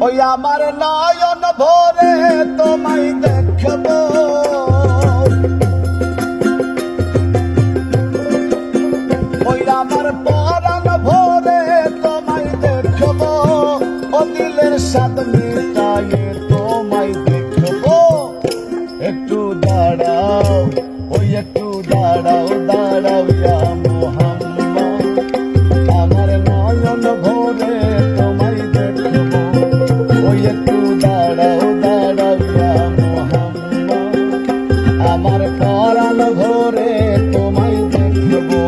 ওই আমার নয়ন ভরে তোমায় দেখবো, ওই আমার পরাণ ভরে তোমায় দেখবো, ও দিলের স্বাদ মিটায়ে তোমায় দেখবো। একটু দাঁড়াও, ওই একটু দাঁড়াও, দাঁড়াও ইয়া মুহাম্মদ, আমার নয়ন ভরে তোমায় দেখবো, ওই একটু দাঁড়াও, দাঁড়াও ইয়া মুহাম্মদ, আমার পরাণ ভরে তোমায় দেখবো।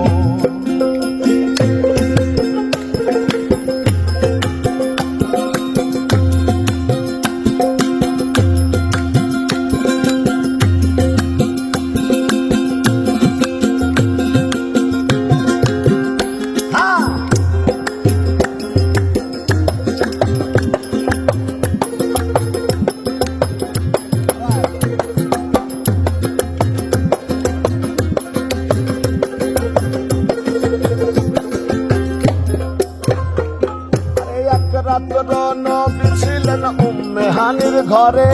নবী ছিলেন উম্মে হানির ঘরে,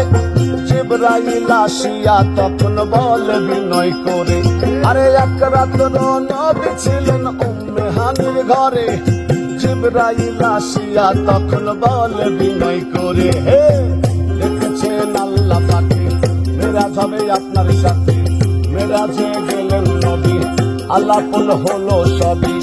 জিবরাইল আসিয়া তখন বলে বিনয় করে, আরে এক রাত্র নবী ছিলেন উম্মে হানির ঘরে, জিবরাইল আসিয়া তখন বলে বিনয় করে, হে দেখেছেন আল্লাহ পাকে মেরাজ হবে আপনার সাথে, মেরাজে গেলেন নবী আলাপন হলো সবই,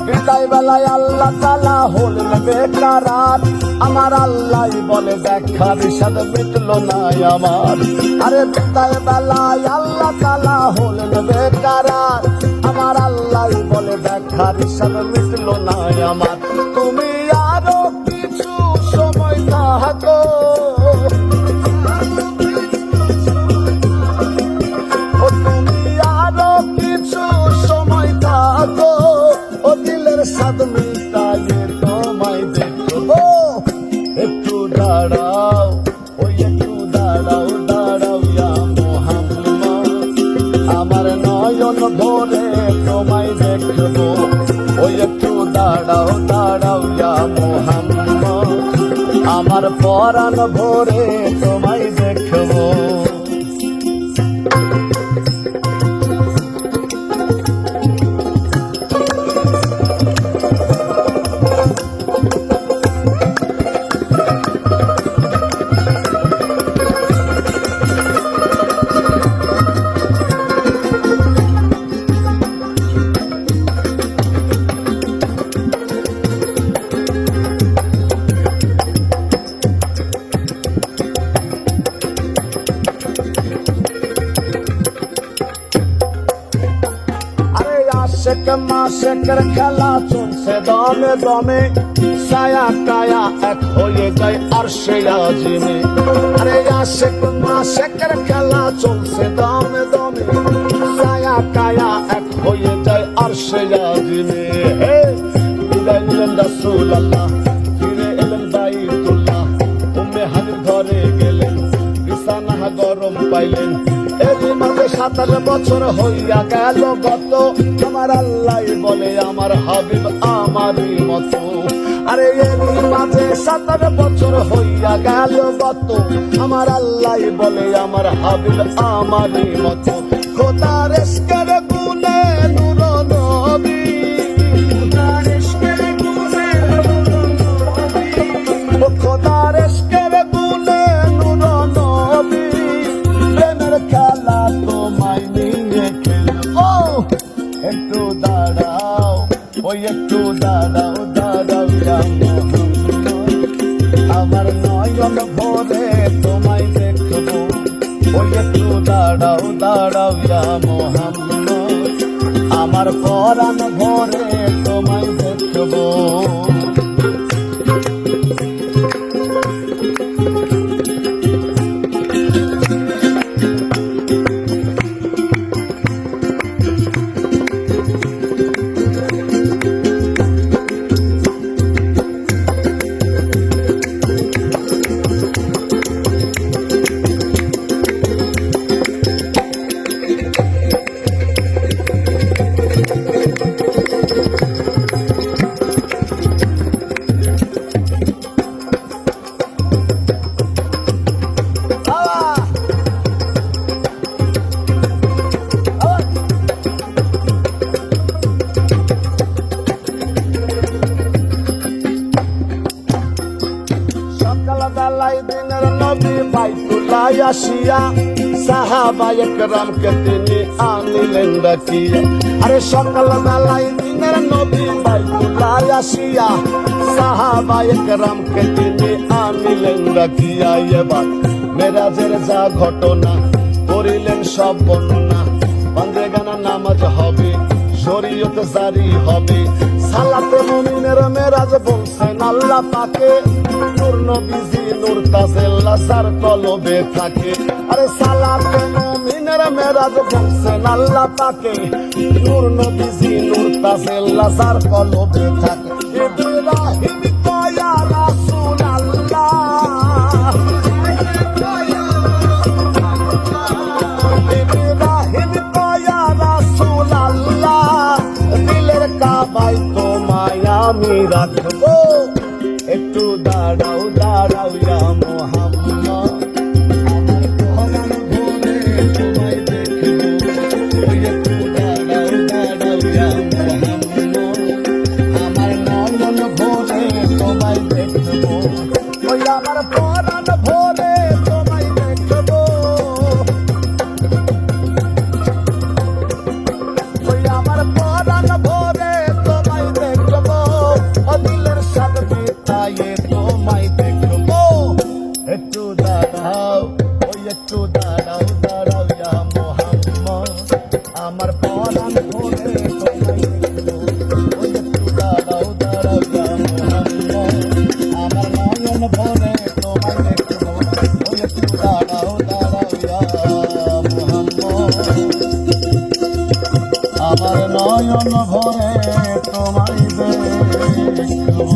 বিদায় বেলায় আল্লাহ তাআলা হলেন বেকারার, আমার আল্লাহ বলে দেখার সাথে মিটলো না আমার, আরে বিদায় বেলায় আল্লাহ তাআলা হলেন বেকারার, আমার আল্লাহ বলে দেখার সাথে মিটলো না আমার। তুমি আরো কিছু সময় থাকো, তুমি আরো কিছু সময় থাকো, ও দিলের স্বাদ মিটায়ে তোমায় দেখবো। একটু দাঁড়াও, ওই একটু দাঁড়াও, দাঁড়াও ইয়া মুহাম্মদ, আমার নয়ন ভরে তোমায় দেখবো, ওই একটু দাঁড়াও, দাঁড়াও ইয়া মুহাম্মদ, আমার পরাণ ভরে তোমায় দেখবো। আশেক মাশেকের খেলা চলছে দমে দমে, ছায়া কায়া এক হয়ে যায় আরশে আজিমে, আরে আশেক মাশেকের খেলা চলছে দমে দমে, ছায়া কায়া এক হয়ে যায় আরশে আজিমে। হে বিদায় নিলেন রাসূলুল্লাহ, ফিরে এলেন বাইতুল্লাহ, উম্মে হানির ঘরে গেলেন, বিছানা গরম পাইলেন, এরই মাঝে 27 বছর হইয়া গেল গত, আমার আল্লাহ বলে আমার হাবিব আমারই মতো, আরে এরই মাঝে 27 বছর হইয়া গেল গত, আমার আল্লাহ বলে আমার হাবিব আমারই মতো। খোদার ইশকের গুণে নূর নবী, খোদার ইশকের গুণে নূর নবী, খোদার ইশকের গুণে নূর নবী, প্রেমের খেলা তোমায় নিয়ে খেলবো। একটু দাঁড়াও, ওই একটু দাঁড়াও, দাঁড়াও ইয়া মুহাম্মদ, আমার নয়ন ভরে তোমায় দেখবো, ওই একটু দাঁড়াও, দাঁড়াও ইয়া মুহাম্মদ, আমার পরাণ ভরে তোমায় দেখবো। সকাল বেলায় দিনের নবী বাইতুল্লাহ আসিয়া সাহাবা একরামকে তিনি আনিলেন ডাকিয়া। আরে সকাল বেলায় দিনের নবী বাইতুল্লাহ আসিয়া সাহাবা একরামকে তিনি আনিলেন ডাকিয়া। এবার মেরাজের যা ঘটনা করিলেন সব বর্ণনা, বান্দেগানা নামাজ হবে, শরীয়ত জারি হবে, সালাতে মুমিনের মেরাজ বলছেন আল্লাহ পাকে, নূর নবীজি নূর তাজেল্লা যার কলবে থাকে। আরে সালাতে মুমিনের মেরাজ বলছেন আল্লাহ পাকে, নূর নবীজি নূর তাজেল্লা যার কলবে থাকে। ইব্রাহিম কয়া রাসূলুল্লাহ, ইব্রাহিম কয়া রাসূলুল্লাহ, দিলের কাবায় তোমায় আমি রাখবো, একটু দাঁড়াও দাঁড়াও ইয়া মুহাম্মদ, আমার পরাণ ভরে তোমায় দেখবো, ওই একটু দাঁড়াও দাঁড়াও ইয়া মুহাম্মদ, আমার নয়ন ভরে তোমায় দেখবো, ওই আমার পরাণ ভরে তোমায় দেখবো, ওই আমার পরাণ ভরে তোমায় দেখবো, ও দিলের সাথে বিতায়ে তোমায় দেখবো, একটু দাঁড়াও, ওই একটু দাঁড়াও দাঁড়াও ইয়া মুহাম্মদ, আমার পরাণ ভরে তোমায় দেখবো, ওই একটু দাঁড়াও দাঁড়াও ইয়া মুহাম্মদ, আমার নয়ন ভরে তোমায় দেখবো, ওই একটু দাঁড়াও দাঁড়াও ইয়া মুহাম্মদ, আমার নয়ন ভরে তোমায় দেখবো।